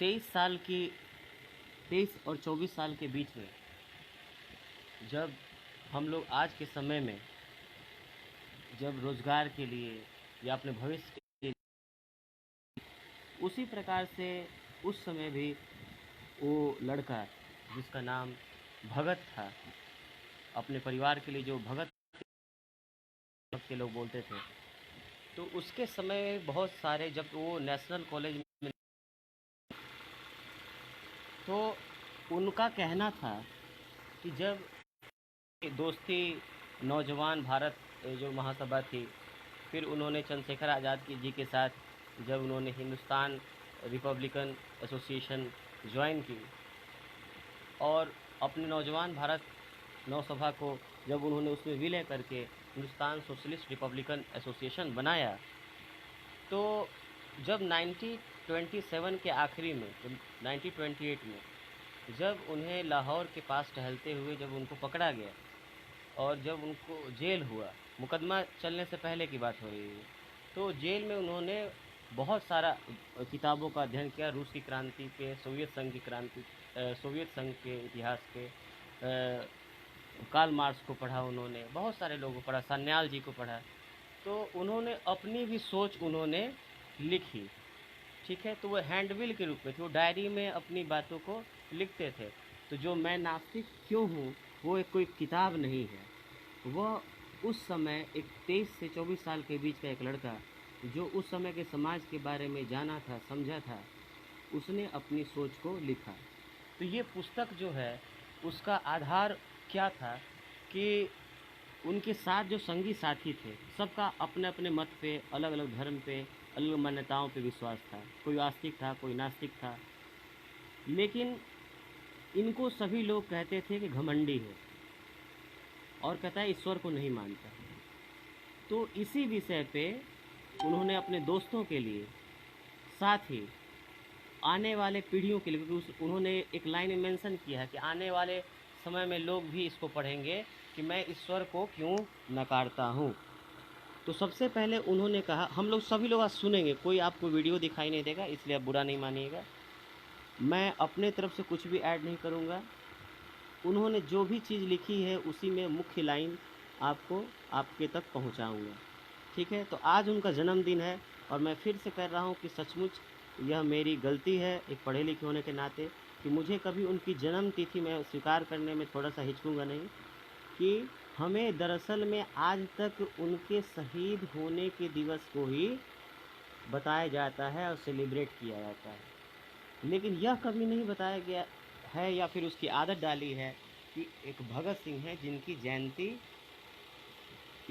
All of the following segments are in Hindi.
23 और 24 साल के बीच में जब हम लोग आज के समय में जब रोज़गार के लिए या अपने भविष्य के लिए, उसी प्रकार से उस समय भी वो लड़का जिसका नाम भगत था, अपने परिवार के लिए जो भगत के लोग बोलते थे, तो उसके समय बहुत सारे, जब वो नेशनल कॉलेज में, तो उनका कहना था कि जब दोस्ती नौजवान भारत जो महासभा थी, फिर उन्होंने चंद्रशेखर आज़ाद जी के साथ जब उन्होंने हिंदुस्तान रिपब्लिकन एसोसिएशन ज्वाइन की और अपने नौजवान भारत नौसभा को जब उन्होंने उसमें विलय करके हिंदुस्तान सोशलिस्ट रिपब्लिकन एसोसिएशन बनाया, तो जब 1927 के आखिरी में, 1928 में जब उन्हें लाहौर के पास टहलते हुए जब उनको पकड़ा गया और जब उनको जेल हुआ, मुकदमा चलने से पहले की बात हो रही है, तो जेल में उन्होंने बहुत सारा किताबों का अध्ययन किया, रूस की क्रांति के, सोवियत संघ की क्रांति, सोवियत संघ के इतिहास के, कार्ल मार्क्स को पढ़ा उन्होंने, बहुत सारे लोगों को पढ़ा, सान्याल जी को पढ़ा, तो उन्होंने अपनी भी सोच उन्होंने लिखी। ठीक है, तो वो हैंडबिल के रूप में थे, वो डायरी में अपनी बातों को लिखते थे। तो जो मैं नास्तिक क्यों हूँ, वो एक कोई किताब नहीं है, वह उस समय एक 23 से 24 साल के बीच का एक लड़का जो उस समय के समाज के बारे में जाना था, समझा था, उसने अपनी सोच को लिखा। तो ये पुस्तक जो है उसका आधार क्या था कि उनके साथ जो संगी साथी थे, सबका अपने अपने मत पे, अलग अलग धर्म पे, अलग मान्यताओं पे विश्वास था। कोई आस्तिक था, कोई नास्तिक था, लेकिन इनको सभी लोग कहते थे कि घमंडी है और कहता है ईश्वर को नहीं मानता। तो इसी विषय पे उन्होंने अपने दोस्तों के लिए, साथ ही आने वाले पीढ़ियों के लिए, क्योंकि उन्होंने एक लाइन में मेंशन किया है कि आने वाले समय में लोग भी इसको पढ़ेंगे कि मैं ईश्वर को क्यों नकारता हूँ। तो सबसे पहले उन्होंने कहा, हम लोग सभी लोग आज सुनेंगे, कोई आपको वीडियो दिखाई नहीं देगा, इसलिए आप बुरा नहीं मानिएगा, मैं अपने तरफ से कुछ भी ऐड नहीं करूँगा। उन्होंने जो भी चीज़ लिखी है उसी में मुख्य लाइन आपको आपके तक पहुँचाऊँगा। ठीक है, तो आज उनका जन्मदिन है और मैं फिर से कह रहा हूँ कि सचमुच यह मेरी गलती है एक पढ़े लिखे होने के नाते कि मुझे कभी उनकी जन्म तिथि मैं स्वीकार करने में थोड़ा सा हिचकूँगा नहीं, कि हमें दरअसल में आज तक उनके शहीद होने के दिवस को ही बताया जाता है और सेलिब्रेट किया जाता है, लेकिन यह कभी नहीं बताया गया है या फिर उसकी आदत डाली है कि एक भगत सिंह है जिनकी जयंती,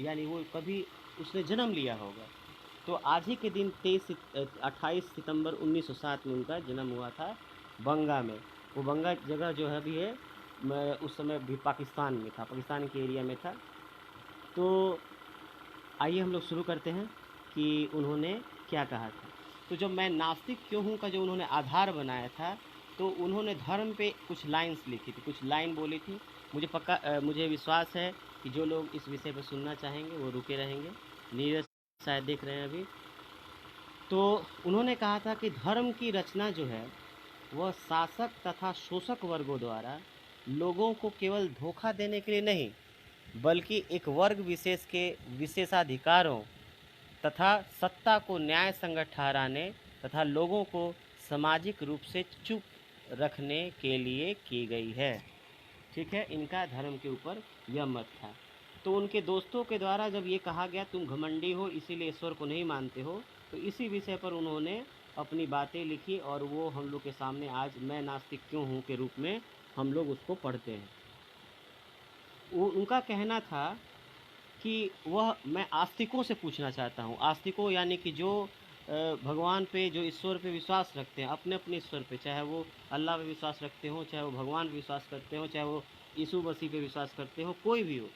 यानी वो कभी उसने जन्म लिया होगा। तो आज ही के दिन 28 सितंबर 1907 में उनका जन्म हुआ था बंगा में। वो बंगा जगह जो है भी है, मैं उस समय भी पाकिस्तान में था, पाकिस्तान के एरिया में था। तो आइए हम लोग शुरू करते हैं कि उन्होंने क्या कहा था। तो जब मैं नास्तिक क्यों हूँ का जो उन्होंने आधार बनाया था, तो उन्होंने धर्म पे कुछ लाइन्स लिखी थी, कुछ लाइन बोली थी। मुझे विश्वास है कि जो लोग इस विषय पर सुनना चाहेंगे वो रुके रहेंगे। नीरज शायद देख रहे हैं अभी। तो उन्होंने कहा था कि धर्म की रचना जो है वह शासक तथा शोषक वर्गों द्वारा लोगों को केवल धोखा देने के लिए नहीं, बल्कि एक वर्ग विशेष के विशेषाधिकारों तथा सत्ता को न्याय संगत ठहराने तथा लोगों को सामाजिक रूप से चुप रखने के लिए की गई है। ठीक है, इनका धर्म के ऊपर यह मत था। तो उनके दोस्तों के द्वारा जब ये कहा गया तुम घमंडी हो इसीलिए ईश्वर को नहीं मानते हो, तो इसी विषय पर उन्होंने अपनी बातें लिखी और वो हम लोग के सामने आज मैं नास्तिक क्यों हूँ के रूप में हम लोग उसको पढ़ते हैं। उनका कहना था कि वह, मैं आस्तिकों से पूछना चाहता हूँ, आस्तिकों यानी कि जो भगवान पे, जो ईश्वर पे विश्वास रखते हैं, अपने अपने ईश्वर पे, चाहे वो अल्लाह पे विश्वास रखते हो, चाहे वो भगवान पे विश्वास करते हो, चाहे वो यीशु मसीह पे विश्वास करते हो, कोई भी हो,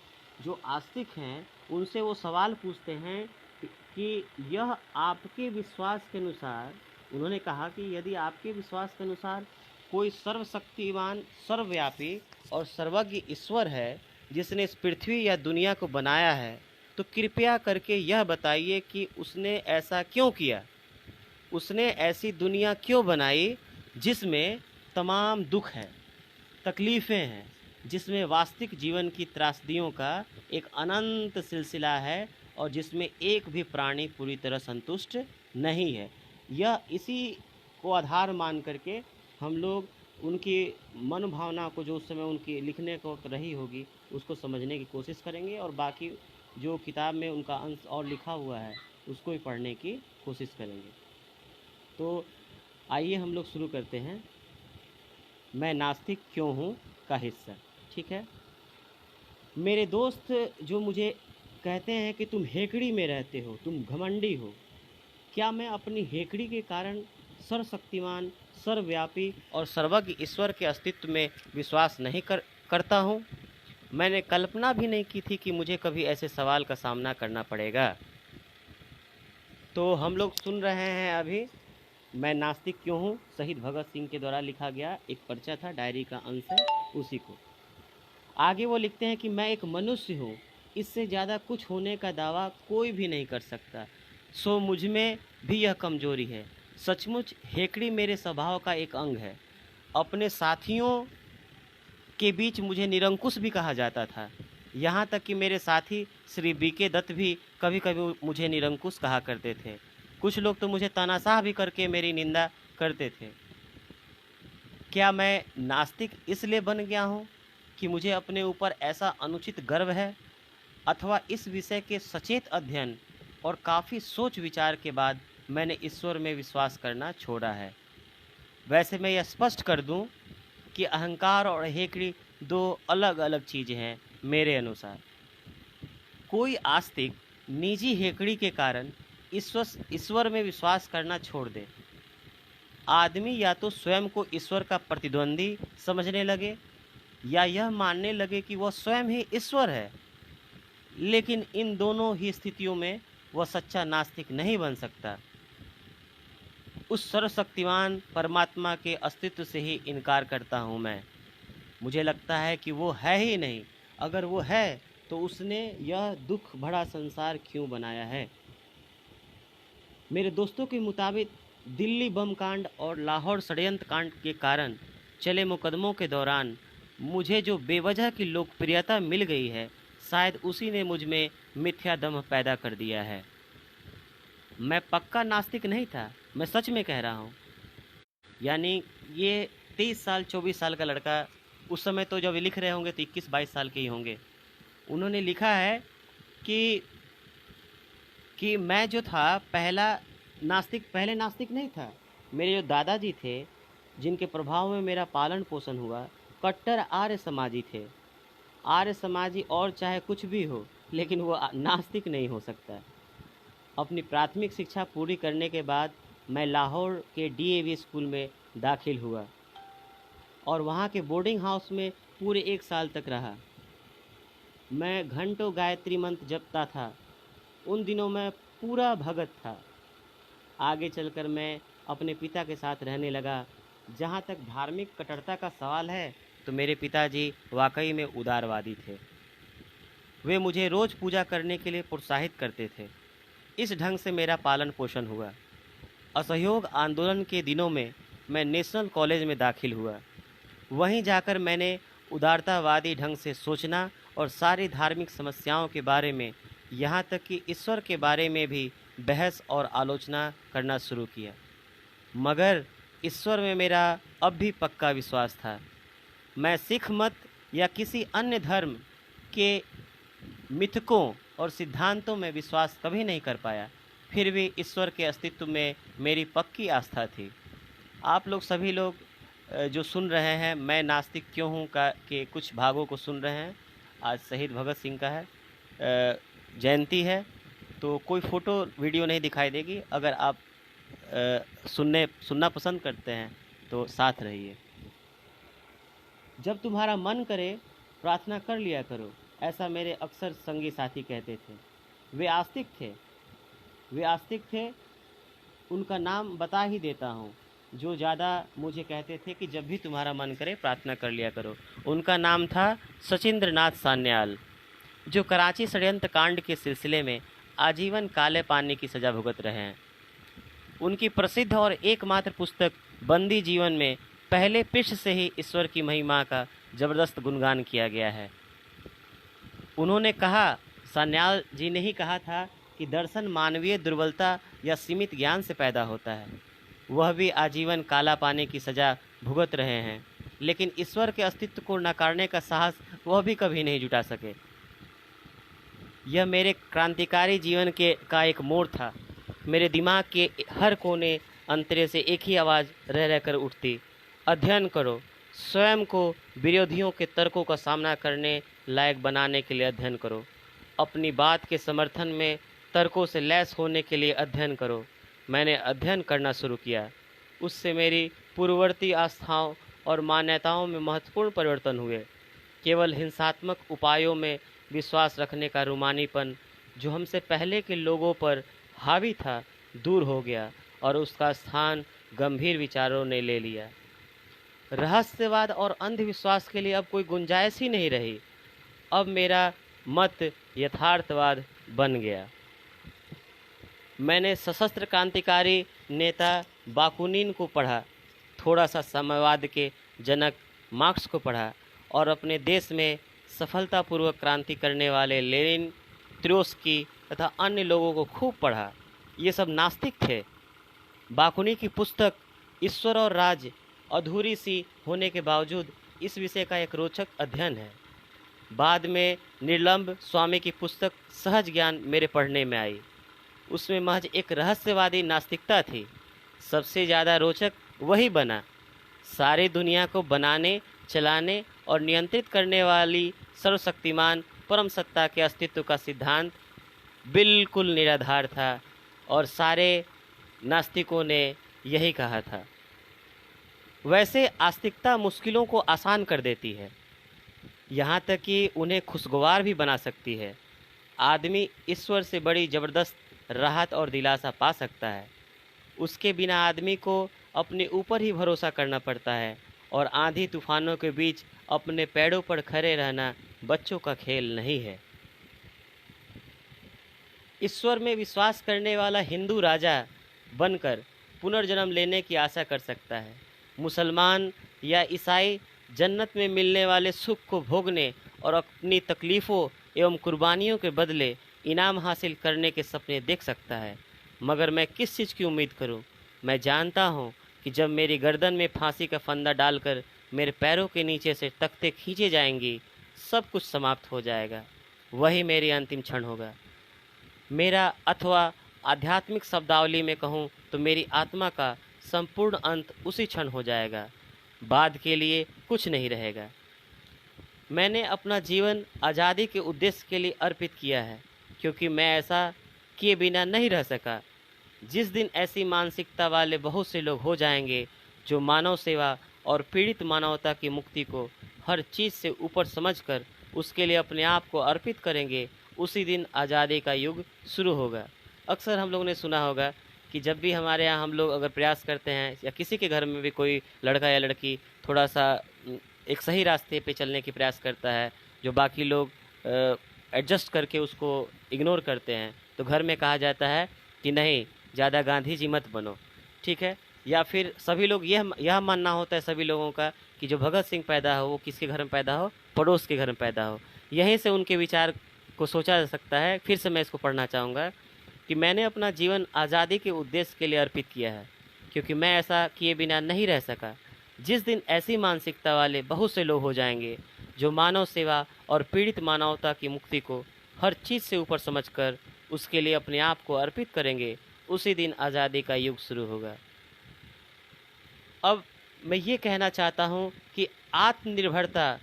जो आस्तिक हैं उनसे वो सवाल पूछते हैं कि यह आपके विश्वास के अनुसार, उन्होंने कहा कि यदि आपके विश्वास के अनुसार कोई सर्वशक्तिमान, सर्वव्यापी और सर्वज्ञ ईश्वर है जिसने इस पृथ्वी या दुनिया को बनाया है, तो कृपया करके यह बताइए कि उसने ऐसा क्यों किया, उसने ऐसी दुनिया क्यों बनाई जिसमें तमाम दुख है, तकलीफ़ें हैं, जिसमें वास्तविक जीवन की त्रासदियों का एक अनंत सिलसिला है और जिसमें एक भी प्राणी पूरी तरह संतुष्ट नहीं है। यह इसी को आधार मान करके हम लोग उनकी मनोभावना को, जो उस समय उनकी लिखने को वक्त रही होगी, उसको समझने की कोशिश करेंगे और बाकी जो किताब में उनका अंश और लिखा हुआ है उसको भी पढ़ने की कोशिश करेंगे। तो आइए हम लोग शुरू करते हैं मैं नास्तिक क्यों हूँ का हिस्सा। ठीक है। मेरे दोस्त जो मुझे कहते हैं कि तुम हेकड़ी में रहते हो, तुम घमंडी हो, क्या मैं अपनी हेकड़ी के कारण सर्वशक्तिमान, सर्वव्यापी और सर्वज्ञ ईश्वर के अस्तित्व में विश्वास नहीं करता हूँ? मैंने कल्पना भी नहीं की थी कि मुझे कभी ऐसे सवाल का सामना करना पड़ेगा। तो हम लोग सुन रहे हैं अभी मैं नास्तिक क्यों हूँ, शहीद भगत सिंह के द्वारा लिखा गया एक पर्चा था, डायरी का अंश है, उसी को। आगे वो लिखते हैं कि मैं एक मनुष्य हूँ, इससे ज़्यादा कुछ होने का दावा कोई भी नहीं कर सकता, सो मुझ में भी यह कमजोरी है। सचमुच हेकड़ी मेरे स्वभाव का एक अंग है। अपने साथियों के बीच मुझे निरंकुश भी कहा जाता था, यहाँ तक कि मेरे साथी श्री बीके दत्त भी कभी कभी मुझे निरंकुश कहा करते थे। कुछ लोग तो मुझे तानाशाह भी करके मेरी निंदा करते थे। क्या मैं नास्तिक इसलिए बन गया हूँ कि मुझे अपने ऊपर ऐसा अनुचित गर्व है, अथवा इस विषय के सचेत अध्ययन और काफ़ी सोच विचार के बाद मैंने ईश्वर में विश्वास करना छोड़ा है? वैसे मैं यह स्पष्ट कर दूं कि अहंकार और हेकड़ी दो अलग अलग चीज़ें हैं मेरे अनुसार। कोई आस्तिक निजी हेकड़ी के कारण ईश्वर में विश्वास करना छोड़ दे। आदमी या तो स्वयं को ईश्वर का प्रतिद्वंदी समझने लगे या यह मानने लगे कि वह स्वयं ही ईश्वर है, लेकिन इन दोनों ही स्थितियों में वह सच्चा नास्तिक नहीं बन सकता। उस सर्वशक्तिमान परमात्मा के अस्तित्व से ही इनकार करता हूँ मैं। मुझे लगता है कि वो है ही नहीं। अगर वो है तो उसने यह दुख भरा संसार क्यों बनाया है? मेरे दोस्तों के मुताबिक दिल्ली बम कांड और लाहौर षड्यंत्र कांड के कारण चले मुकदमों के दौरान मुझे जो बेवजह की लोकप्रियता मिल गई है, शायद उसी ने मुझ में मिथ्या दम पैदा कर दिया है। मैं पक्का नास्तिक नहीं था, मैं सच में कह रहा हूँ। यानी ये 23 साल 24 साल का लड़का, उस समय तो जब लिख रहे होंगे तो 21-22 साल के ही होंगे, उन्होंने लिखा है कि मैं जो था पहले नास्तिक नहीं था। मेरे जो दादाजी थे, जिनके प्रभाव में मेरा पालन पोषण हुआ, कट्टर आर्य समाजी थे। आर्य समाजी और चाहे कुछ भी हो, लेकिन वो नास्तिक नहीं हो सकता। अपनी प्राथमिक शिक्षा पूरी करने के बाद मैं लाहौर के डीएवी स्कूल में दाखिल हुआ और वहाँ के बोर्डिंग हाउस में पूरे 1 साल तक रहा। मैं घंटों गायत्री मंत्र जपता था। उन दिनों मैं पूरा भगत था। आगे चलकर मैं अपने पिता के साथ रहने लगा। जहाँ तक धार्मिक कट्टरता का सवाल है, तो मेरे पिताजी वाकई में उदारवादी थे। वे मुझे रोज़ पूजा करने के लिए प्रोत्साहित करते थे। इस ढंग से मेरा पालन पोषण हुआ। असहयोग आंदोलन के दिनों में मैं नेशनल कॉलेज में दाखिल हुआ। वहीं जाकर मैंने उदारतावादी ढंग से सोचना और सारी धार्मिक समस्याओं के बारे में, यहाँ तक कि ईश्वर के बारे में भी बहस और आलोचना करना शुरू किया। मगर ईश्वर में मेरा अब भी पक्का विश्वास था। मैं सिख मत या किसी अन्य धर्म के मिथकों और सिद्धांतों में विश्वास कभी नहीं कर पाया, फिर भी ईश्वर के अस्तित्व में मेरी पक्की आस्था थी। आप लोग सभी लोग जो सुन रहे हैं मैं नास्तिक क्यों हूँ के कुछ भागों को सुन रहे हैं। आज शहीद भगत सिंह का है जयंती है, तो कोई फ़ोटो वीडियो नहीं दिखाई देगी। अगर आप सुनना पसंद करते हैं तो साथ रहिए। जब तुम्हारा मन करे प्रार्थना कर लिया करो, ऐसा मेरे अक्सर संगी साथी कहते थे। वे आस्तिक थे। उनका नाम बता ही देता हूँ, जो ज़्यादा मुझे कहते थे कि जब भी तुम्हारा मन करे प्रार्थना कर लिया करो। उनका नाम था सचिंद्र नाथ सान्याल, जो कराची षड्यंत्र कांड के सिलसिले में आजीवन काले पानी की सज़ा भुगत रहे हैं। उनकी प्रसिद्ध और एकमात्र पुस्तक बंदी जीवन में पहले पृष्ठ से ही ईश्वर की महिमा का जबरदस्त गुणगान किया गया है। उन्होंने कहा, सान्याल जी ने ही कहा था कि दर्शन मानवीय दुर्बलता या सीमित ज्ञान से पैदा होता है। वह भी आजीवन काला पाने की सजा भुगत रहे हैं, लेकिन ईश्वर के अस्तित्व को नकारने का साहस वह भी कभी नहीं जुटा सके। यह मेरे क्रांतिकारी जीवन का एक मोड़ था। मेरे दिमाग के हर कोने अंतरे से एक ही आवाज़ रह रहकर उठती, अध्ययन करो, स्वयं को विरोधियों के तर्कों का सामना करने लायक बनाने के लिए अध्ययन करो, अपनी बात के समर्थन में तर्कों से लैस होने के लिए अध्ययन करो। मैंने अध्ययन करना शुरू किया। उससे मेरी पूर्ववर्ती आस्थाओं और मान्यताओं में महत्वपूर्ण परिवर्तन हुए। केवल हिंसात्मक उपायों में विश्वास रखने का रूमानीपन जो हमसे पहले के लोगों पर हावी था दूर हो गया और उसका स्थान गंभीर विचारों ने ले लिया। रहस्यवाद और अंधविश्वास के लिए अब कोई गुंजाइश ही नहीं रही। अब मेरा मत यथार्थवाद बन गया। मैंने सशस्त्र क्रांतिकारी नेता बाकुनिन को पढ़ा, थोड़ा सा साम्यवाद के जनक मार्क्स को पढ़ा और अपने देश में सफलतापूर्वक क्रांति करने वाले लेनिन, त्रोत्स्की तथा अन्य लोगों को खूब पढ़ा। ये सब नास्तिक थे। बाकुनी की पुस्तक ईश्वर और राज अधूरी सी होने के बावजूद इस विषय का एक रोचक अध्ययन है। बाद में निर्लम्ब स्वामी की पुस्तक सहज ज्ञान मेरे पढ़ने में आई। उसमें महज एक रहस्यवादी नास्तिकता थी। सबसे ज़्यादा रोचक वही बना। सारी दुनिया को बनाने, चलाने और नियंत्रित करने वाली सर्वशक्तिमान परम सत्ता के अस्तित्व का सिद्धांत बिल्कुल निराधार था और सारे नास्तिकों ने यही कहा था। वैसे आस्तिकता मुश्किलों को आसान कर देती है, यहाँ तक कि उन्हें खुशगवार भी बना सकती है। आदमी ईश्वर से बड़ी ज़बरदस्त राहत और दिलासा पा सकता है। उसके बिना आदमी को अपने ऊपर ही भरोसा करना पड़ता है और आंधी तूफानों के बीच अपने पैरों पर खड़े रहना बच्चों का खेल नहीं है। ईश्वर में विश्वास करने वाला हिंदू राजा बनकर पुनर्जन्म लेने की आशा कर सकता है। मुसलमान या ईसाई जन्नत में मिलने वाले सुख को भोगने और अपनी तकलीफ़ों एवं कुर्बानियों के बदले इनाम हासिल करने के सपने देख सकता है। मगर मैं किस चीज़ की उम्मीद करूं? मैं जानता हूं कि जब मेरी गर्दन में फांसी का फंदा डालकर मेरे पैरों के नीचे से तख्ते खींचे जाएंगी, सब कुछ समाप्त हो जाएगा। वही मेरी अंतिम क्षण होगा। मेरा, अथवा आध्यात्मिक शब्दावली में कहूँ तो मेरी आत्मा का संपूर्ण अंत उसी क्षण हो जाएगा। बाद के लिए कुछ नहीं रहेगा। मैंने अपना जीवन आज़ादी के उद्देश्य के लिए अर्पित किया है, क्योंकि मैं ऐसा किए बिना नहीं रह सका। जिस दिन ऐसी मानसिकता वाले बहुत से लोग हो जाएंगे जो मानव सेवा और पीड़ित मानवता की मुक्ति को हर चीज़ से ऊपर समझकर उसके लिए अपने आप को अर्पित करेंगे, उसी दिन आज़ादी का युग शुरू होगा। अक्सर हम लोगों ने सुना होगा कि जब भी हमारे यहाँ हम लोग अगर प्रयास करते हैं या किसी के घर में भी कोई लड़का या लड़की थोड़ा सा एक सही रास्ते पे चलने की प्रयास करता है, जो बाकी लोग एडजस्ट करके उसको इग्नोर करते हैं, तो घर में कहा जाता है कि नहीं, ज़्यादा गांधी जी मत बनो, ठीक है। या फिर सभी लोग यह मानना होता है सभी लोगों का कि जो भगत सिंह पैदा हो वो किसके घर में पैदा हो, पड़ोस के घर में पैदा हो। यहीं से उनके विचार को सोचा जा सकता है। फिर से मैं इसको पढ़ना चाहूँगा कि मैंने अपना जीवन आज़ादी के उद्देश्य के लिए अर्पित किया है, क्योंकि मैं ऐसा किए बिना नहीं रह सका। जिस दिन ऐसी मानसिकता वाले बहुत से लोग हो जाएंगे जो मानव सेवा और पीड़ित मानवता की मुक्ति को हर चीज़ से ऊपर समझकर उसके लिए अपने आप को अर्पित करेंगे, उसी दिन आज़ादी का युग शुरू होगा। अब मैं ये कहना चाहता हूँ कि आत्मनिर्भरता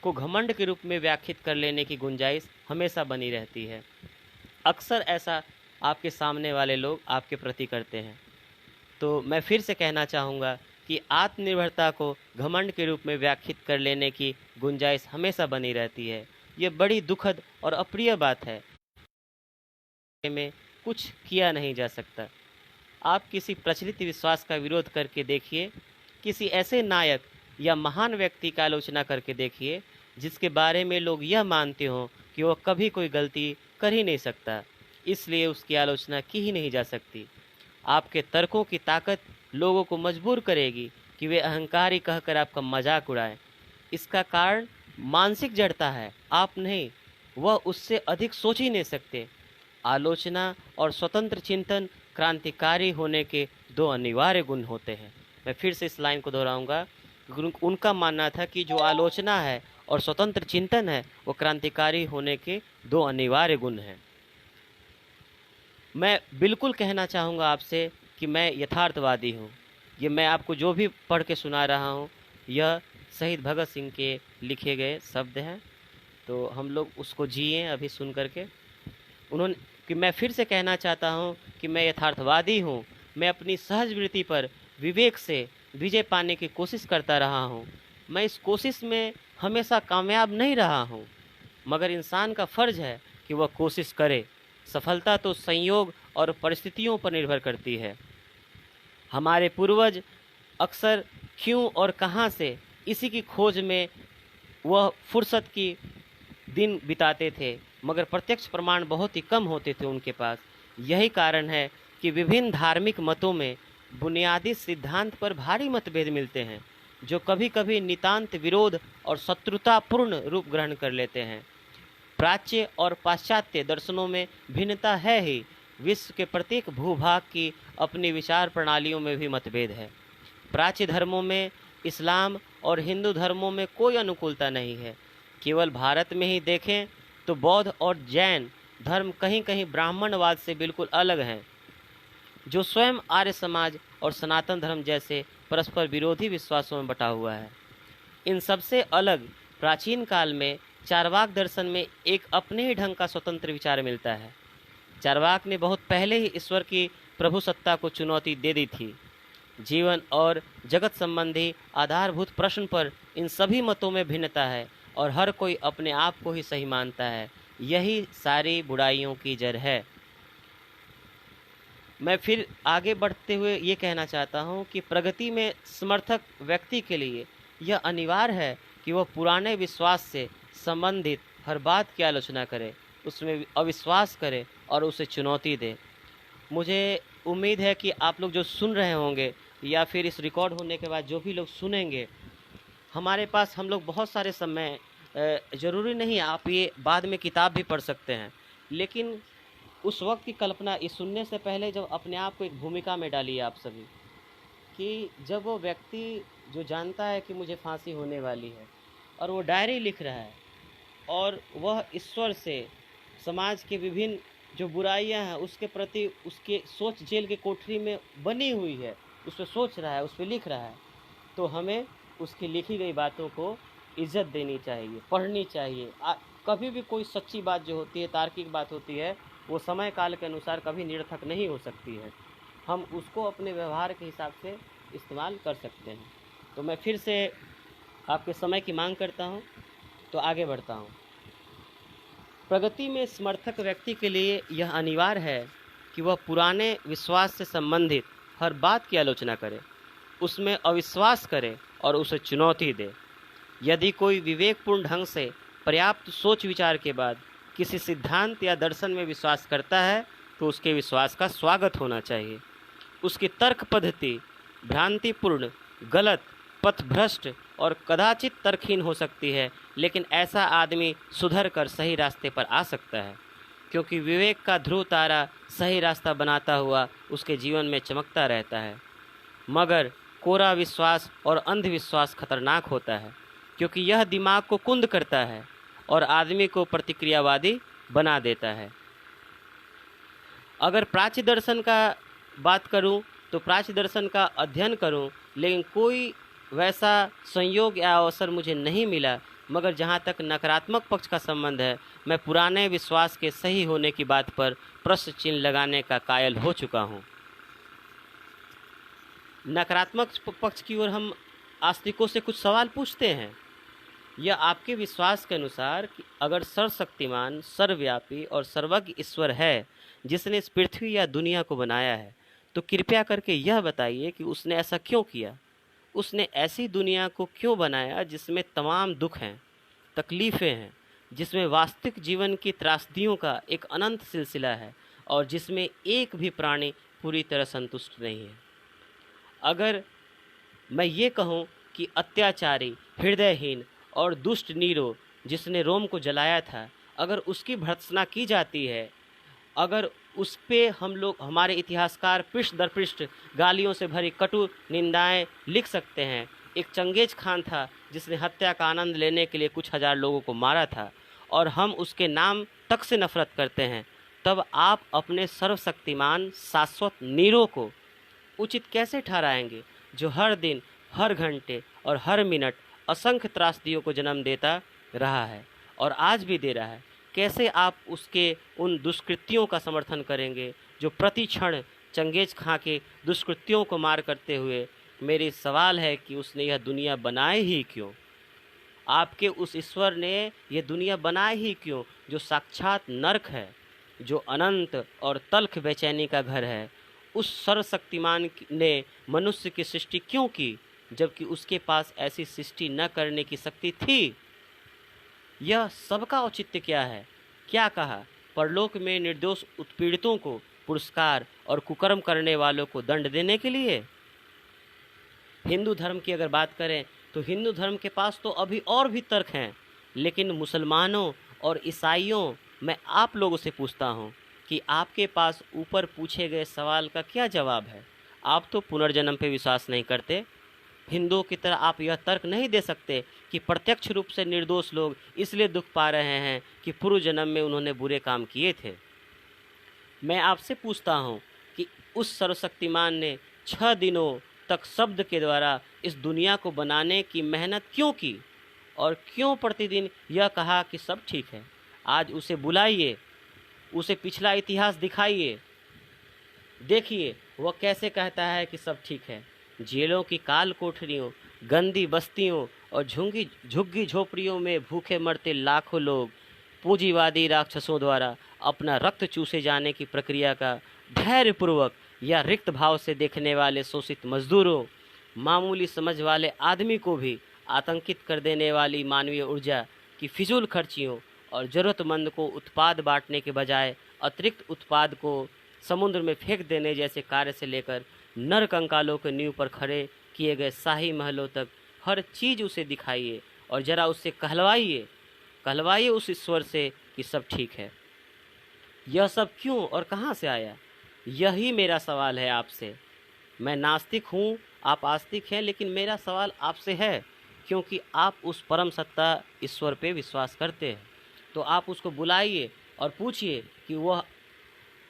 को घमंड के रूप में व्याख्यात कर लेने की गुंजाइश हमेशा बनी रहती है। अक्सर ऐसा आपके सामने वाले लोग आपके प्रति करते हैं। तो मैं फिर से कहना चाहूँगा कि आत्मनिर्भरता को घमंड के रूप में व्याख्यात कर लेने की गुंजाइश हमेशा बनी रहती है। ये बड़ी दुखद और अप्रिय बात है, में कुछ किया नहीं जा सकता। आप किसी प्रचलित विश्वास का विरोध करके देखिए, किसी ऐसे नायक या महान व्यक्ति का आलोचना करके देखिए जिसके बारे में लोग यह मानते हों कि वह कभी कोई गलती कर ही नहीं सकता, इसलिए उसकी आलोचना की ही नहीं जा सकती। आपके तर्कों की ताकत लोगों को मजबूर करेगी कि वे अहंकारी कहकर आपका मजाक उड़ाएं। इसका कारण मानसिक जड़ता है, आप नहीं। वह उससे अधिक सोच ही नहीं सकते। आलोचना और स्वतंत्र चिंतन क्रांतिकारी होने के दो अनिवार्य गुण होते हैं। मैं फिर से इस लाइन को दोहराऊंगा। उनका मानना था कि जो आलोचना है और स्वतंत्र चिंतन है वो क्रांतिकारी होने के दो अनिवार्य गुण हैं। मैं बिल्कुल कहना चाहूँगा आपसे कि मैं यथार्थवादी हूँ। ये मैं आपको जो भी पढ़ के सुना रहा हूँ यह शहीद भगत सिंह के लिखे गए शब्द हैं, तो हम लोग उसको जिए अभी सुन करके। उन्होंने कि मैं फिर से कहना चाहता हूँ कि मैं यथार्थवादी हूँ। मैं अपनी सहज वृत्ति पर विवेक से विजय पाने की कोशिश करता रहा हूँ। मैं इस कोशिश में हमेशा कामयाब नहीं रहा हूँ, मगर इंसान का फ़र्ज़ है कि वह कोशिश करे। सफलता तो संयोग और परिस्थितियों पर निर्भर करती है। हमारे पूर्वज अक्सर क्यों और कहाँ से, इसी की खोज में वह फुर्सत की दिन बिताते थे, मगर प्रत्यक्ष प्रमाण बहुत ही कम होते थे उनके पास। यही कारण है कि विभिन्न धार्मिक मतों में बुनियादी सिद्धांत पर भारी मतभेद मिलते हैं, जो कभी कभी नितांत विरोध और शत्रुतापूर्ण रूप ग्रहण कर लेते हैं। प्राच्य और पाश्चात्य दर्शनों में भिन्नता है ही, विश्व के प्रत्येक भूभाग की अपनी विचार प्रणालियों में भी मतभेद है। प्राच्य धर्मों में इस्लाम और हिंदू धर्मों में कोई अनुकूलता नहीं है। केवल भारत में ही देखें तो बौद्ध और जैन धर्म कहीं कहीं ब्राह्मणवाद से बिल्कुल अलग हैं, जो स्वयं आर्य समाज और सनातन धर्म जैसे परस्पर विरोधी विश्वासों में बटा हुआ है। इन सबसे अलग प्राचीन काल में चार्वाक दर्शन में एक अपने ही ढंग का स्वतंत्र विचार मिलता है। चार्वाक ने बहुत पहले ही ईश्वर की प्रभु सत्ता को चुनौती दे दी थी। जीवन और जगत संबंधी आधारभूत प्रश्न पर इन सभी मतों में भिन्नता है और हर कोई अपने आप को ही सही मानता है। यही सारी बुराइयों की जड़ है। मैं फिर आगे बढ़ते हुए ये कहना चाहता हूँ कि प्रगति में समर्थक व्यक्ति के लिए यह अनिवार्य है कि वह पुराने विश्वास से संबंधित हर बात की आलोचना करे, उसमें अविश्वास करे और उसे चुनौती दे। मुझे उम्मीद है कि आप लोग जो सुन रहे होंगे या फिर इस रिकॉर्ड होने के बाद जो भी लोग सुनेंगे, हमारे पास हम लोग बहुत सारे समय, ज़रूरी नहीं आप ये बाद में किताब भी पढ़ सकते हैं, लेकिन उस वक्त की कल्पना इस सुनने से पहले जब अपने आप को एक भूमिका में डालिए आप सभी, कि जब वो व्यक्ति जो जानता है कि मुझे फांसी होने वाली है और वो डायरी लिख रहा है और वह ईश्वर से समाज के विभिन्न जो बुराइयां हैं उसके प्रति उसके सोच जेल के कोठरी में बनी हुई है, उस पर सोच रहा है, उस पर लिख रहा है, तो हमें उसकी लिखी गई बातों को इज्जत देनी चाहिए, पढ़नी चाहिए। कभी भी कोई सच्ची बात जो होती है, तार्किक बात होती है, वो समय काल के अनुसार कभी निरर्थक नहीं हो सकती है। हम उसको अपने व्यवहार के हिसाब से इस्तेमाल कर सकते हैं। तो मैं फिर से आपके समय की मांग करता हूँ, तो आगे बढ़ता हूँ। प्रगति में समर्थक व्यक्ति के लिए यह अनिवार्य है कि वह पुराने विश्वास से संबंधित हर बात की आलोचना करे, उसमें अविश्वास करे और उसे चुनौती दे। यदि कोई विवेकपूर्ण ढंग से पर्याप्त सोच विचार के बाद किसी सिद्धांत या दर्शन में विश्वास करता है तो उसके विश्वास का स्वागत होना चाहिए। उसकी तर्क पद्धति भ्रांतिपूर्ण, गलत, पथभ्रष्ट और कदाचित तर्कहीन हो सकती है, लेकिन ऐसा आदमी सुधर कर सही रास्ते पर आ सकता है, क्योंकि विवेक का ध्रुव तारा सही रास्ता बनाता हुआ उसके जीवन में चमकता रहता है। मगर कोरा विश्वास और अंधविश्वास खतरनाक होता है, क्योंकि यह दिमाग को कुंद करता है और आदमी को प्रतिक्रियावादी बना देता है। अगर प्राच्य दर्शन का बात करूं तो प्राच्य दर्शन का अध्ययन करूं, लेकिन कोई वैसा संयोग या अवसर मुझे नहीं मिला। मगर जहां तक नकारात्मक पक्ष का संबंध है, मैं पुराने विश्वास के सही होने की बात पर प्रश्न चिन्ह लगाने का कायल हो चुका हूं। नकारात्मक पक्ष की ओर हम आस्तिकों से कुछ सवाल पूछते हैं। यह आपके विश्वास के अनुसार कि अगर सर्वशक्तिमान, सर्वव्यापी और सर्वज्ञ ईश्वर है जिसने इस पृथ्वी या दुनिया को बनाया है, तो कृपया करके यह बताइए कि उसने ऐसा क्यों किया। उसने ऐसी दुनिया को क्यों बनाया जिसमें तमाम दुख हैं, तकलीफ़ें हैं, जिसमें वास्तविक जीवन की त्रासदियों का एक अनंत सिलसिला है और जिसमें एक भी प्राणी पूरी तरह संतुष्ट नहीं है। अगर मैं ये कहूँ कि अत्याचारी, हृदयहीन और दुष्ट नीरो जिसने रोम को जलाया था, अगर उसकी भर्त्सना की जाती है, अगर उस पे हम लोग, हमारे इतिहासकार पृष्ठ दर पृष्ठ गालियों से भरी कटु निंदाएं लिख सकते हैं। एक चंगेज खान था जिसने हत्या का आनंद लेने के लिए कुछ हजार लोगों को मारा था, और हम उसके नाम तक से नफरत करते हैं, तब आप अपने सर्वशक्तिमान शाश्वत नीरो को उचित कैसे ठहराएंगे, जो हर दिन, हर घंटे और हर मिनट असंख्य त्रासदियों को जन्म देता रहा है और आज भी दे रहा है? कैसे आप उसके उन दुष्कृत्यों का समर्थन करेंगे जो प्रति क्षण चंगेज खां के दुष्कृत्यों को मार करते हुए? मेरी सवाल है कि उसने यह दुनिया बनाई ही क्यों? आपके उस ईश्वर ने यह दुनिया बनाई ही क्यों, जो साक्षात नरक है, जो अनंत और तल्ख बेचैनी का घर है? उस सर्वशक्तिमान ने मनुष्य की सृष्टि क्यों की, जबकि उसके पास ऐसी सृष्टि न करने की शक्ति थी? यह सबका औचित्य क्या है? क्या कहा? परलोक में निर्दोष उत्पीड़ितों को पुरस्कार और कुकर्म करने वालों को दंड देने के लिए? हिंदू धर्म की अगर बात करें तो हिंदू धर्म के पास तो अभी और भी तर्क हैं, लेकिन मुसलमानों और ईसाइयों, मैं आप लोगों से पूछता हूँ कि आपके पास ऊपर पूछे गए सवाल का क्या जवाब है? आप तो पुनर्जन्म पे विश्वास नहीं करते। हिंदुओं की तरह आप यह तर्क नहीं दे सकते कि प्रत्यक्ष रूप से निर्दोष लोग इसलिए दुख पा रहे हैं कि पूर्व जन्म में उन्होंने बुरे काम किए थे। मैं आपसे पूछता हूँ कि उस सर्वशक्तिमान ने 6 दिनों तक शब्द के द्वारा इस दुनिया को बनाने की मेहनत क्यों की, और क्यों प्रतिदिन यह कहा कि सब ठीक है? आज उसे बुलाइए, उसे पिछला इतिहास दिखाइए, देखिए वह कैसे कहता है कि सब ठीक है। जेलों की काल कोठरियों, गंदी बस्तियों और झुग्गी झोपड़ियों में भूखे मरते लाखों लोग पूंजीवादी राक्षसों द्वारा अपना रक्त चूसे जाने की प्रक्रिया का धैर्यपूर्वक या रिक्त भाव से देखने वाले शोषित मजदूरों, मामूली समझ वाले आदमी को भी आतंकित कर देने वाली मानवीय ऊर्जा की फिजूल खर्चियों और ज़रूरतमंद को उत्पाद बांटने के बजाय अतिरिक्त उत्पाद को समुद्र में फेंक देने जैसे कार्य से लेकर नर कंकालों के नींव पर खड़े किए गए शाही महलों तक हर चीज़ उसे दिखाइए और ज़रा उससे कहलवाइए उस ईश्वर से कि सब ठीक है। यह सब क्यों और कहाँ से आया? यही मेरा सवाल है आपसे। मैं नास्तिक हूँ, आप आस्तिक हैं, लेकिन मेरा सवाल आपसे है क्योंकि आप उस परम सत्ता ईश्वर पे विश्वास करते हैं। तो आप उसको बुलाइए और पूछिए कि वह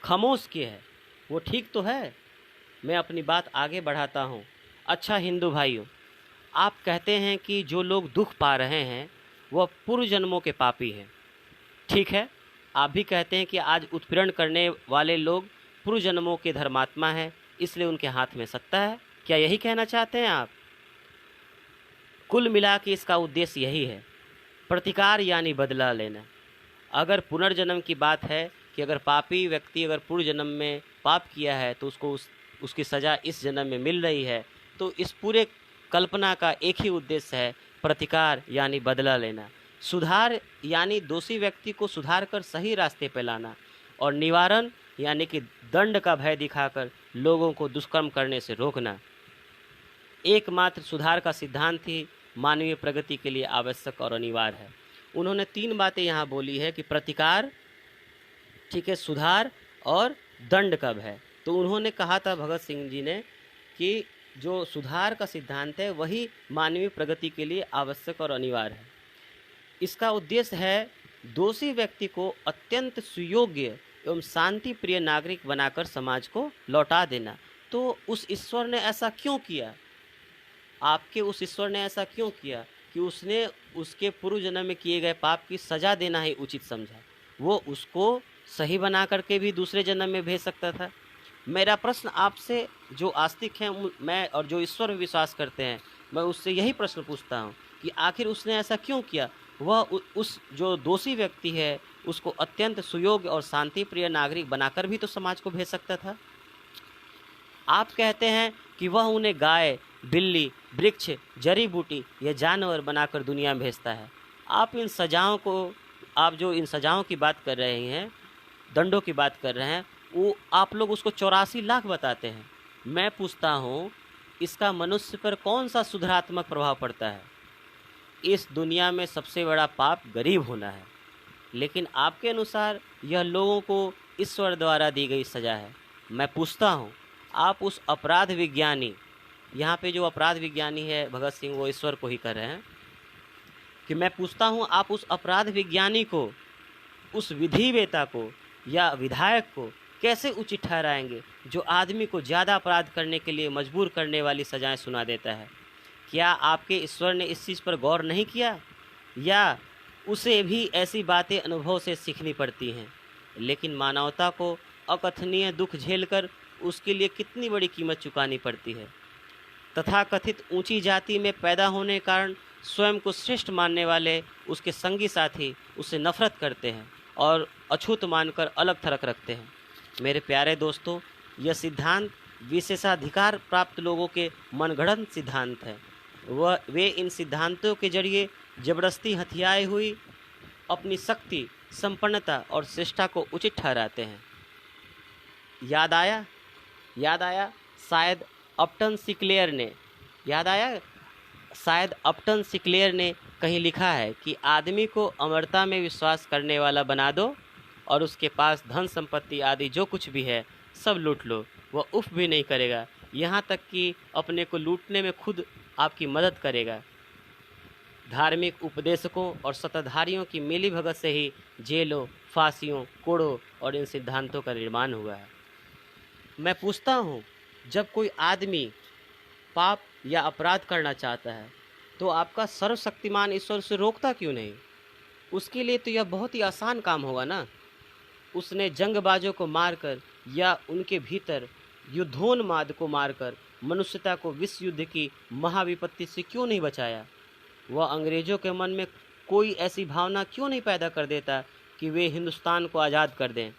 खामोश क्यों है, वो ठीक तो है। मैं अपनी बात आगे बढ़ाता हूँ। अच्छा हिंदू भाइयों, आप कहते हैं कि जो लोग दुख पा रहे हैं वह पूर्व जन्मों के पापी हैं, ठीक है। आप भी कहते हैं कि आज उत्पीड़न करने वाले लोग पूर्व जन्मों के धर्मात्मा हैं, इसलिए उनके हाथ में सत्ता है। क्या यही कहना चाहते हैं आप? कुल मिला के इसका उद्देश्य यही है, प्रतिकार यानी बदला लेना। अगर पुनर्जन्म की बात है कि अगर पापी व्यक्ति अगर पूर्व जन्म में पाप किया है तो उसको उसकी सज़ा इस जन्म में मिल रही है, तो इस पूरे कल्पना का एक ही उद्देश्य है, प्रतिकार यानी बदला लेना, सुधार यानी दोषी व्यक्ति को सुधार कर सही रास्ते पर लाना, और निवारण यानी कि दंड का भय दिखाकर लोगों को दुष्कर्म करने से रोकना। एकमात्र सुधार का सिद्धांत ही मानवीय प्रगति के लिए आवश्यक और अनिवार्य है। उन्होंने 3 बातें यहाँ बोली है कि प्रतिकार, ठीक है, सुधार और दंड का भय। तो उन्होंने कहा था भगत सिंह जी ने कि जो सुधार का सिद्धांत है वही मानवीय प्रगति के लिए आवश्यक और अनिवार्य है। इसका उद्देश्य है दोषी व्यक्ति को अत्यंत सुयोग्य एवं शांति प्रिय नागरिक बनाकर समाज को लौटा देना। तो उस ईश्वर ने ऐसा क्यों किया? आपके उस ईश्वर ने ऐसा क्यों किया कि उसने उसके पूर्व जन्म में किए गए पाप की सज़ा देना ही उचित समझा? वो उसको सही बना करके भी दूसरे जन्म में भेज सकता था। मेरा प्रश्न आपसे, जो आस्तिक हैं मैं और जो ईश्वर में विश्वास करते हैं, मैं उससे यही प्रश्न पूछता हूँ कि आखिर उसने ऐसा क्यों किया? वह उस जो दोषी व्यक्ति है उसको अत्यंत सुयोग्य और शांति प्रिय नागरिक बनाकर भी तो समाज को भेज सकता था। आप कहते हैं कि वह उन्हें गाय, बिल्ली, वृक्ष, जड़ी बूटी या जानवर बनाकर दुनिया में भेजता है। आप जो इन सजाओं की बात कर रहे हैं, दंडों की बात कर रहे हैं, वो आप लोग उसको 84 लाख बताते हैं। मैं पूछता हूँ इसका मनुष्य पर कौन सा सुधारात्मक प्रभाव पड़ता है? इस दुनिया में सबसे बड़ा पाप गरीब होना है, लेकिन आपके अनुसार यह लोगों को ईश्वर द्वारा दी गई सज़ा है। मैं पूछता हूँ, आप उस अपराध विज्ञानी, यहाँ पे जो अपराध विज्ञानी है भगत सिंह, वो ईश्वर को ही कर रहे हैं, कि मैं पूछता हूँ आप उस अपराध विज्ञानी को, उस विधिवेता को या विधायक को कैसे उचित ठहराएंगे जो आदमी को ज़्यादा अपराध करने के लिए मजबूर करने वाली सजाएं सुना देता है? क्या आपके ईश्वर ने इस चीज़ पर गौर नहीं किया, या उसे भी ऐसी बातें अनुभव से सीखनी पड़ती हैं? लेकिन मानवता को अकथनीय दुख झेलकर उसके लिए कितनी बड़ी कीमत चुकानी पड़ती है। तथाकथित ऊंची जाति में पैदा होने के कारण स्वयं को श्रेष्ठ मानने वाले उसके संगी साथी उससे नफरत करते हैं और अछूत मानकर अलग थलग रखते हैं। मेरे प्यारे दोस्तों, यह सिद्धांत विशेषाधिकार प्राप्त लोगों के मनगढ़ंत सिद्धांत है। वे इन सिद्धांतों के जरिए जबरदस्ती हथियाई हुई अपनी शक्ति, संपन्नता और श्रेष्ठता को उचित ठहराते हैं। याद आया शायद अपटन सिक्लेयर ने कहीं लिखा है कि आदमी को अमरता में विश्वास करने वाला बना दो और उसके पास धन संपत्ति आदि जो कुछ भी है सब लूट लो, वह उफ भी नहीं करेगा, यहाँ तक कि अपने को लूटने में खुद आपकी मदद करेगा। धार्मिक उपदेशकों और सत्ताधारियों की मिलीभगत से ही जेलों, फांसियों, कोड़ों और इन सिद्धांतों का निर्माण हुआ है। मैं पूछता हूँ, जब कोई आदमी पाप या अपराध करना चाहता है तो आपका सर्वशक्तिमान ईश्वर उसे रोकता क्यों नहीं? उसके लिए तो यह बहुत ही आसान काम होगा ना। उसने जंगबाजों को मारकर या उनके भीतर युद्धोन्माद को मारकर मनुष्यता को विश्व युद्ध की महाविपत्ति से क्यों नहीं बचाया? वह अंग्रेजों के मन में कोई ऐसी भावना क्यों नहीं पैदा कर देता कि वे हिंदुस्तान को आज़ाद कर दें?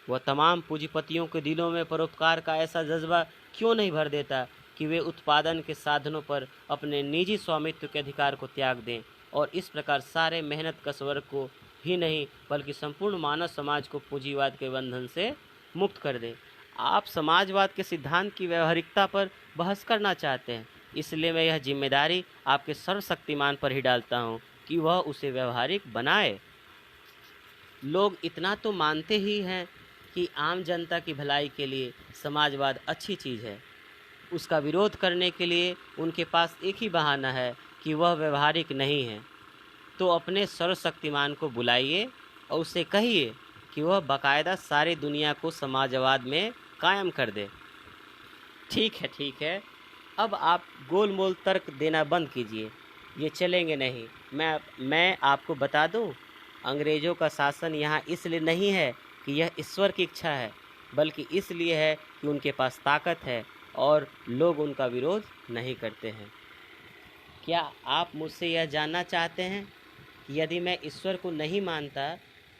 वह तमाम पूंजीपतियों के दिलों में परोपकार का ऐसा जज्बा क्यों नहीं भर देता कि वे उत्पादन के साधनों पर अपने निजी स्वामित्व के अधिकार को त्याग दें और इस प्रकार सारे मेहनत कश वर्ग को ही नहीं बल्कि संपूर्ण मानव समाज को पूंजीवाद के बंधन से मुक्त कर दें? आप समाजवाद के सिद्धांत की व्यवहारिकता पर बहस करना चाहते हैं, इसलिए मैं यह जिम्मेदारी आपके सर्वशक्तिमान पर ही डालता हूँ कि वह उसे व्यवहारिक बनाए। लोग इतना तो मानते ही हैं कि आम जनता की भलाई के लिए समाजवाद अच्छी चीज़ है। उसका विरोध करने के लिए उनके पास एक ही बहाना है कि वह व्यवहारिक नहीं है। तो अपने सर्वशक्तिमान को बुलाइए और उसे कहिए कि वह बाकायदा सारी दुनिया को समाजवाद में कायम कर दे। ठीक है, अब आप गोलमोल तर्क देना बंद कीजिए, ये चलेंगे नहीं। मैं आपको बता दूं, अंग्रेज़ों का शासन यहाँ इसलिए नहीं है कि यह ईश्वर की इच्छा है, बल्कि इसलिए है कि उनके पास ताकत है और लोग उनका विरोध नहीं करते हैं। क्या आप मुझसे यह जानना चाहते हैं कि यदि मैं ईश्वर को नहीं मानता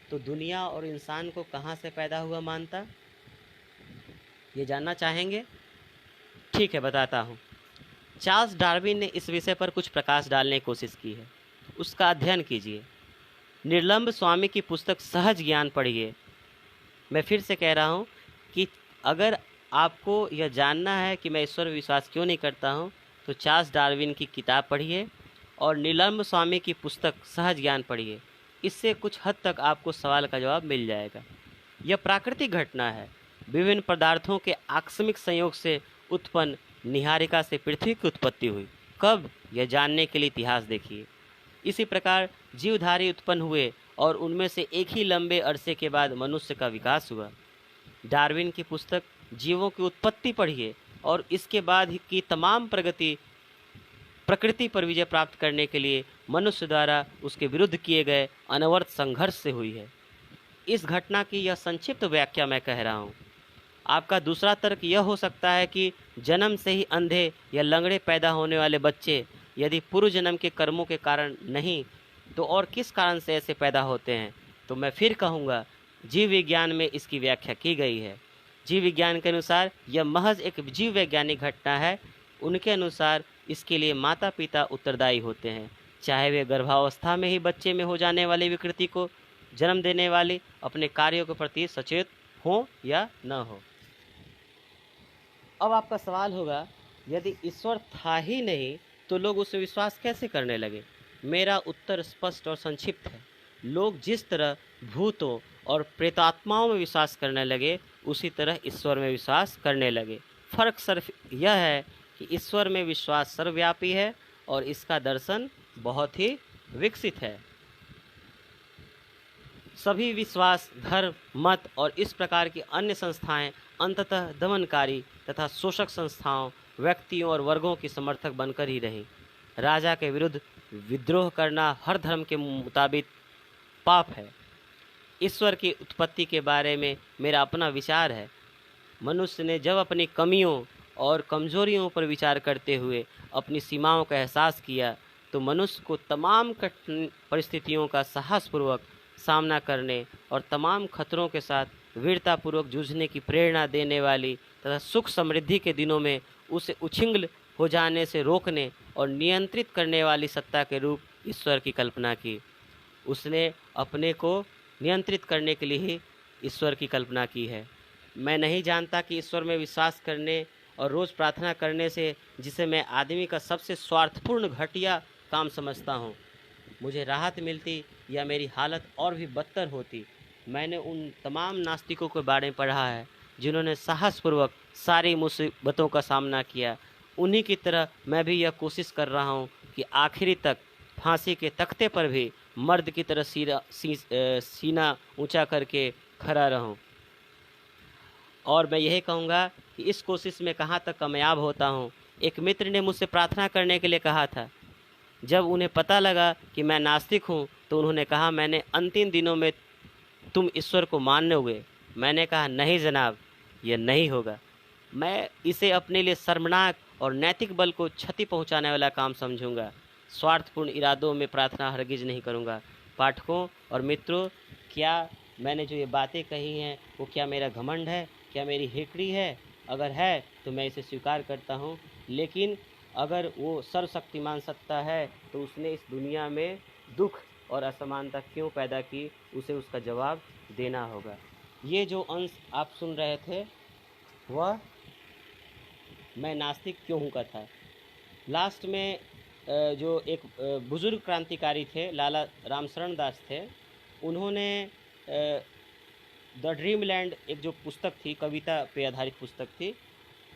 तो दुनिया और इंसान को कहाँ से पैदा हुआ मानता? ये जानना चाहेंगे? ठीक है, बताता हूँ। चार्ल्स डार्विन ने इस विषय पर कुछ प्रकाश डालने की कोशिश की है, उसका अध्ययन कीजिए। निर्लंब स्वामी की पुस्तक सहज ज्ञान पढ़िए। मैं फिर से कह रहा हूँ कि अगर आपको यह जानना है कि मैं ईश्वर में विश्वास क्यों नहीं करता हूँ, तो चार्ल्स डार्विन की किताब पढ़िए और निर्लंब स्वामी की पुस्तक सहज ज्ञान पढ़िए। इससे कुछ हद तक आपको सवाल का जवाब मिल जाएगा। यह प्राकृतिक घटना है। विभिन्न पदार्थों के आकस्मिक संयोग से उत्पन्न निहारिका से पृथ्वी की उत्पत्ति हुई। कब? यह जानने के लिए इतिहास देखिए। इसी प्रकार जीवधारी उत्पन्न हुए और उनमें से एक ही लंबे अरसे के बाद मनुष्य का विकास हुआ। डार्विन की पुस्तक जीवों की उत्पत्ति पढ़िए और इसके बाद की तमाम प्रकृति पर विजय प्राप्त करने के लिए मनुष्य द्वारा उसके विरुद्ध किए गए अनवरत संघर्ष से हुई है। इस घटना की यह संक्षिप्त व्याख्या मैं कह रहा हूँ। आपका दूसरा तर्क यह हो सकता है कि जन्म से ही अंधे या लंगड़े पैदा होने वाले बच्चे यदि पूर्व जन्म के कर्मों के कारण नहीं तो और किस कारण से ऐसे पैदा होते हैं? तो मैं फिर कहूँगा, जीव विज्ञान में इसकी व्याख्या की गई है। जीव विज्ञान के अनुसार यह महज एक जीव वैज्ञानिक घटना है। उनके अनुसार इसके लिए माता पिता उत्तरदायी होते हैं, चाहे वे गर्भावस्था में ही बच्चे में हो जाने वाली विकृति को जन्म देने वाली अपने कार्यों के प्रति सचेत हो या न हो। अब आपका सवाल होगा यदि ईश्वर था ही नहीं तो लोग उसमें विश्वास कैसे करने लगे? मेरा उत्तर स्पष्ट और संक्षिप्त है। लोग जिस तरह भूतों और प्रेतात्माओं में विश्वास करने लगे, उसी तरह ईश्वर में विश्वास करने लगे। फर्क सिर्फ यह है कि ईश्वर में विश्वास सर्वव्यापी है और इसका दर्शन बहुत ही विकसित है। सभी विश्वास, धर्म, मत और इस प्रकार की अन्य संस्थाएं अंततः दमनकारी तथा शोषक संस्थाओं, व्यक्तियों और वर्गों की समर्थक बनकर ही रहीं। राजा के विरुद्ध विद्रोह करना हर धर्म के मुताबिक पाप है। ईश्वर की उत्पत्ति के बारे में मेरा अपना विचार है। मनुष्य ने जब अपनी कमियों और कमजोरियों पर विचार करते हुए अपनी सीमाओं का एहसास किया, तो मनुष्य को तमाम कठिन परिस्थितियों का साहसपूर्वक सामना करने और तमाम खतरों के साथ वीरतापूर्वक जूझने की प्रेरणा देने वाली तथा सुख समृद्धि के दिनों में उसे उच्छृंखल हो जाने से रोकने और नियंत्रित करने वाली सत्ता के रूप ईश्वर की कल्पना की। उसने अपने को नियंत्रित करने के लिए ही ईश्वर की कल्पना की है। मैं नहीं जानता कि ईश्वर में विश्वास करने और रोज़ प्रार्थना करने से, जिसे मैं आदमी का सबसे स्वार्थपूर्ण घटिया काम समझता हूँ, मुझे राहत मिलती या मेरी हालत और भी बदतर होती। मैंने उन तमाम नास्तिकों के बारे में पढ़ा है जिन्होंने साहसपूर्वक सारी मुसीबतों का सामना किया। उन्हीं की तरह मैं भी यह कोशिश कर रहा हूँ कि आखिरी तक फांसी के तख्ते पर भी मर्द की तरह सीना ऊंचा करके खड़ा रहूं। और मैं यही कहूँगा कि इस कोशिश में कहाँ तक कामयाब होता हूँ। एक मित्र ने मुझसे प्रार्थना करने के लिए कहा था। जब उन्हें पता लगा कि मैं नास्तिक हूँ तो उन्होंने कहा, मैंने अंतिम दिनों में तुम ईश्वर को मानोगे? मैंने कहा, नहीं जनाब, यह नहीं होगा। मैं इसे अपने लिए शर्मनाक और नैतिक बल को क्षति पहुंचाने वाला काम समझूंगा। स्वार्थपूर्ण इरादों में प्रार्थना हरगिज नहीं करूंगा। पाठकों और मित्रों, क्या मैंने जो ये बातें कही हैं वो क्या मेरा घमंड है, क्या मेरी हेकड़ी है? अगर है तो मैं इसे स्वीकार करता हूँ, लेकिन अगर वो सर्वशक्तिमान सत्ता है तो उसने इस दुनिया में दुख और असमानता क्यों पैदा की, उसे उसका जवाब देना होगा। ये जो अंश आप सुन रहे थे वह मैं नास्तिक क्यों हूँ का था। लास्ट में जो एक बुजुर्ग क्रांतिकारी थे, लाला रामशरण दास थे, उन्होंने द ड्रीम लैंड, एक जो पुस्तक थी, कविता पे आधारित पुस्तक थी,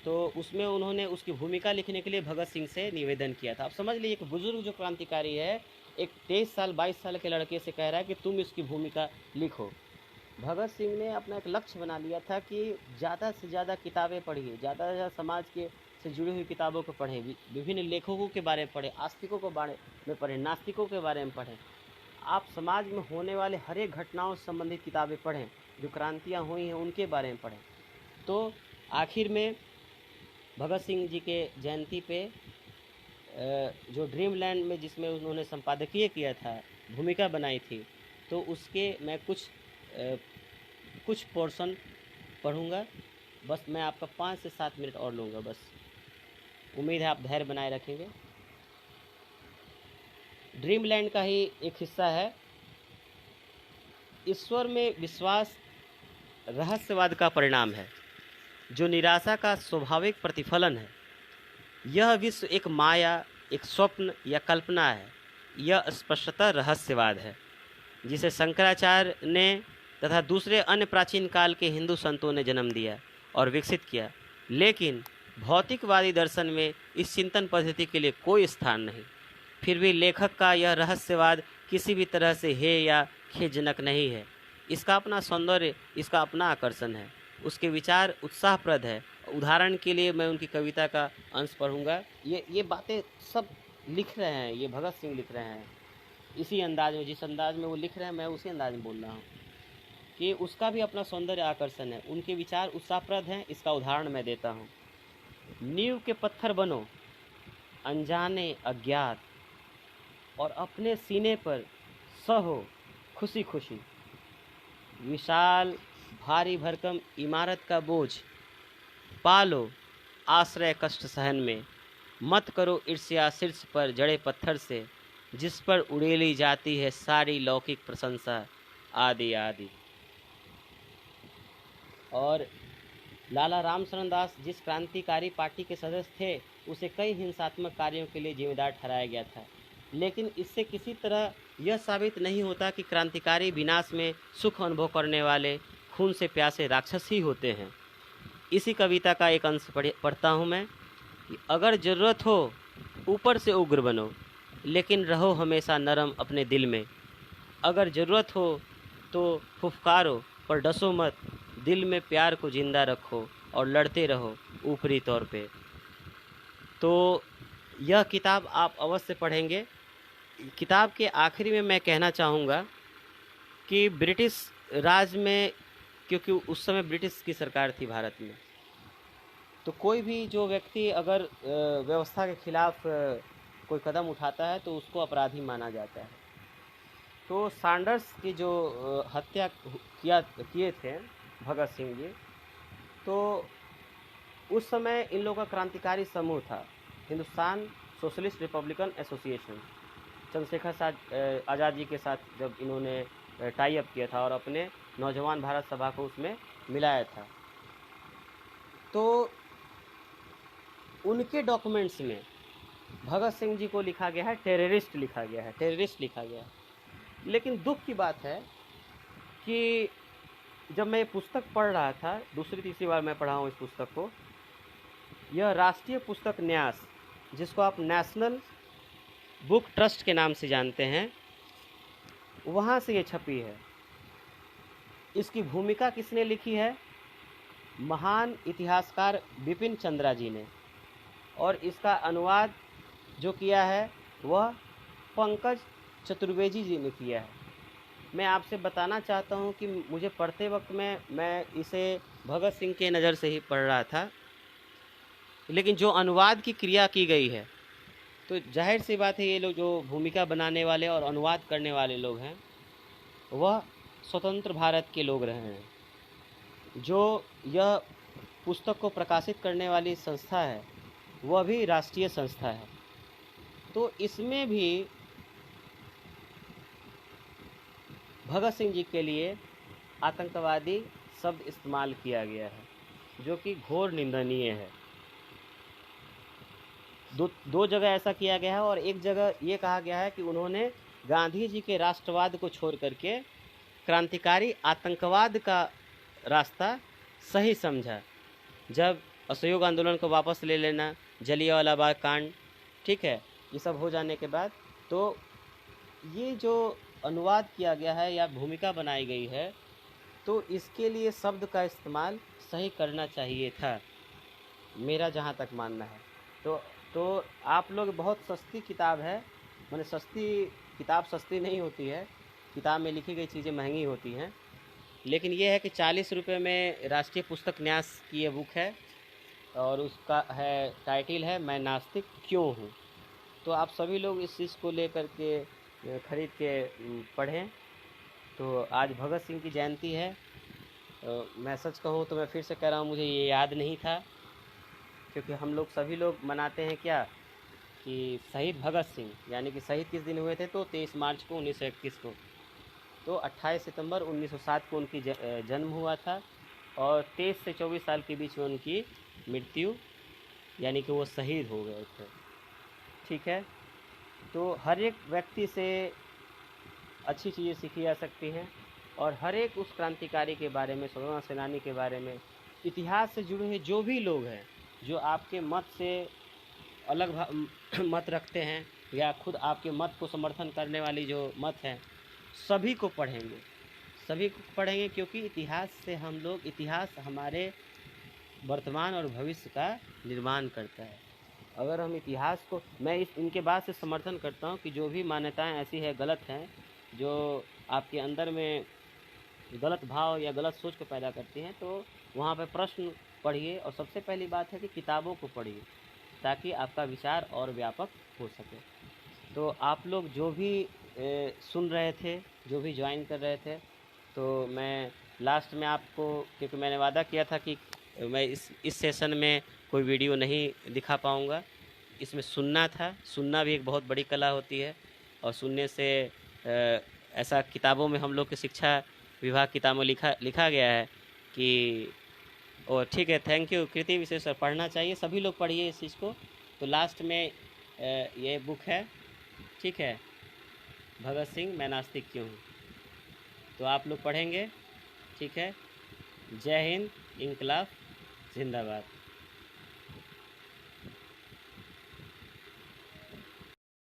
तो उसमें उन्होंने उसकी भूमिका लिखने के लिए भगत सिंह से निवेदन किया था। आप समझ लीजिए, एक बुजुर्ग जो क्रांतिकारी है एक 23 साल 22 साल के लड़के से कह रहा है कि तुम इसकी भूमिका लिखो। भगत सिंह ने अपना एक लक्ष्य बना लिया था कि ज़्यादा से ज़्यादा किताबें पढ़िए, ज़्यादा से ज़्यादा समाज के से जुड़ी हुई किताबों को पढ़ें, विभिन्न लेखकों के बारे में पढ़ें, आस्तिकों के बारे में पढ़ें, नास्तिकों के बारे में पढ़ें। आप समाज में होने वाले हर एक घटनाओं से संबंधित किताबें पढ़ें, जो क्रांतियाँ हुई हैं उनके बारे में पढ़ें। तो आखिर में भगत सिंह जी के जयंती पे जो ड्रीम लैंड में जिसमें उन्होंने संपादकीय किया था, भूमिका बनाई थी, तो उसके मैं कुछ पोर्शन पढ़ूंगा। बस मैं आपका 5 से 7 मिनट और लूँगा बस। उम्मीद है आप धैर्य बनाए रखेंगे। ड्रीम लैंड का ही एक हिस्सा है। ईश्वर में विश्वास रहस्यवाद का परिणाम है, जो निराशा का स्वाभाविक प्रतिफलन है। यह विश्व एक माया, एक स्वप्न या कल्पना है। यह स्पष्टतः रहस्यवाद है, जिसे शंकराचार्य ने तथा दूसरे अन्य प्राचीन काल के हिंदू संतों ने जन्म दिया और विकसित किया। लेकिन भौतिकवादी दर्शन में इस चिंतन पद्धति के लिए कोई स्थान नहीं। फिर भी लेखक का यह रहस्यवाद किसी भी तरह से हे या खेदजनक नहीं है। इसका अपना सौंदर्य, इसका अपना आकर्षण है। उसके विचार उत्साहप्रद है। उदाहरण के लिए मैं उनकी कविता का अंश पढ़ूंगा। ये बातें सब लिख रहे हैं, ये भगत सिंह लिख रहे हैं इसी अंदाज में, जिस अंदाज में वो लिख रहे हैं मैं उसी अंदाज में बोल रहा हूँ कि उसका भी अपना सौंदर्य आकर्षण है। उनके विचार उत्साहप्रद हैं। इसका उदाहरण मैं देता हूँ। नींव के पत्थर बनो, अनजाने अज्ञात, और अपने सीने पर सहो खुशी खुशी। विशाल भारी भरकम इमारत का बोझ पालो आश्रय कष्ट सहन में। मत करो ईर्ष्या शीर्ष पर जड़े पत्थर से, जिस पर उड़ेली जाती है सारी लौकिक प्रशंसा आदि आदि। और लाला रामशरण दास जिस क्रांतिकारी पार्टी के सदस्य थे, उसे कई हिंसात्मक कार्यों के लिए जिम्मेदार ठहराया गया था, लेकिन इससे किसी तरह यह साबित नहीं होता कि क्रांतिकारी विनाश में सुख अनुभव करने वाले खून से प्यासे राक्षस ही होते हैं। इसी कविता का एक अंश पढ़ता हूँ मैं कि अगर ज़रूरत हो ऊपर से उग्र बनो, लेकिन रहो हमेशा नरम अपने दिल में। अगर ज़रूरत हो तो फुफकारो पर डसो मत, दिल में प्यार को ज़िंदा रखो और लड़ते रहो ऊपरी तौर पे। तो यह किताब आप अवश्य पढ़ेंगे। किताब के आखिरी में मैं कहना चाहूँगा कि ब्रिटिश राज में, क्योंकि उस समय ब्रिटिश की सरकार थी भारत में, तो कोई भी जो व्यक्ति अगर व्यवस्था के खिलाफ कोई कदम उठाता है तो उसको अपराधी माना जाता है। तो सैंडर्स की जो हत्या किए थे भगत सिंह जी, तो उस समय इन लोगों का क्रांतिकारी समूह था Hindustan socialist republican association, Chandrashekhar Azad ji के साथ जब इन्होंने टाई अप किया था और अपने नौजवान भारत सभा को उसमें मिलाया था। तो उनके डॉक्यूमेंट्स में भगत सिंह जी को लिखा गया है टेररिस्ट लिखा गया है। लेकिन दुख की बात है कि जब मैं ये पुस्तक पढ़ रहा था, दूसरी तीसरी बार मैं पढ़ा हूँ इस पुस्तक को, यह राष्ट्रीय पुस्तक न्यास, जिसको आप नेशनल बुक ट्रस्ट के नाम से जानते हैं, वहाँ से ये छपी है। इसकी भूमिका किसने लिखी है? महान इतिहासकार बिपिन चंद्रा जी ने, और इसका अनुवाद जो किया है वह पंकज चतुर्वेदी जी ने किया है। मैं आपसे बताना चाहता हूं कि मुझे पढ़ते वक्त मैं इसे भगत सिंह के नज़र से ही पढ़ रहा था, लेकिन जो अनुवाद की क्रिया की गई है, तो जाहिर सी बात है ये लोग जो भूमिका बनाने वाले और अनुवाद करने वाले लोग हैं वह स्वतंत्र भारत के लोग रहे हैं। जो यह पुस्तक को प्रकाशित करने वाली संस्था है वह भी राष्ट्रीय संस्था है। तो इसमें भी भगत सिंह जी के लिए आतंकवादी शब्द इस्तेमाल किया गया है, जो कि घोर निंदनीय है। दो जगह ऐसा किया गया है, और एक जगह ये कहा गया है कि उन्होंने गांधी जी के राष्ट्रवाद को छोड़ करके क्रांतिकारी आतंकवाद का रास्ता सही समझा। जब असहयोग आंदोलन को वापस ले लेना, जलियांवाला बाग कांड, ठीक है, ये सब हो जाने के बाद, तो ये जो अनुवाद किया गया है या भूमिका बनाई गई है, तो इसके लिए शब्द का इस्तेमाल सही करना चाहिए था, मेरा जहाँ तक मानना है। तो आप लोग, बहुत सस्ती किताब है, मैंने किताब सस्ती नहीं होती है, किताब में लिखी गई चीज़ें महंगी होती हैं, लेकिन ये है कि 40 रुपये में राष्ट्रीय पुस्तक न्यास की ये बुक है, और उसका है टाइटल है मैं नास्तिक क्यों हूँ। तो आप सभी लोग इस चीज़ को लेकर के ख़रीद के पढ़ें। तो आज भगत सिंह की जयंती है। मैं सच कहूँ तो मैं फिर से कह रहा हूँ, मुझे ये याद नहीं था, क्योंकि हम लोग सभी लोग मनाते हैं क्या कि शहीद भगत सिंह, यानी कि शहीद किस दिन हुए थे, तो 23 मार्च को 1921 को। तो 28 सितंबर 1907 को उनकी जन्म हुआ था, और 23 से 24 साल के बीच में उनकी मृत्यु, यानी कि वो शहीद हो गए थे। ठीक है, तो हर एक व्यक्ति से अच्छी चीज़ें सीखी जा सकती हैं, और हर एक उस क्रांतिकारी के बारे में, स्वतंत्रता सेनानी के बारे में, इतिहास से जुड़े हुए जो भी लोग हैं, जो आपके मत से अलग मत रखते हैं या खुद आपके मत को समर्थन करने वाली जो मत हैं, सभी को पढ़ेंगे, क्योंकि इतिहास से हम लोग, इतिहास हमारे वर्तमान और भविष्य का निर्माण करता है। अगर हम इतिहास को, मैं इनके बात से समर्थन करता हूँ कि जो भी मान्यताएं ऐसी है गलत हैं, जो आपके अंदर में गलत भाव या गलत सोच को पैदा करती हैं, तो वहाँ पर प्रश्न पढ़िए, और सबसे पहली बात है कि किताबों को पढ़िए, ताकि आपका विचार और व्यापक हो सके। तो आप लोग जो भी सुन रहे थे, जो भी ज्वाइन कर रहे थे, तो मैं लास्ट में आपको, क्योंकि मैंने वादा किया था कि मैं इस सेशन में कोई वीडियो नहीं दिखा पाऊँगा, इसमें सुनना भी एक बहुत बड़ी कला होती है, और सुनने से ऐसा किताबों में, हम लोग के शिक्षा विभाग किताबों लिखा गया है कि और ठीक है, थैंक यू कृति विशेषर, पढ़ना चाहिए, सभी लोग पढ़िए इस चीज़ को। तो लास्ट में ये बुक है, ठीक है, भगत सिंह मैं नास्तिक क्यों हूँ, तो आप लोग पढ़ेंगे, ठीक है। जय हिंद, इंकलाब जिंदाबाद।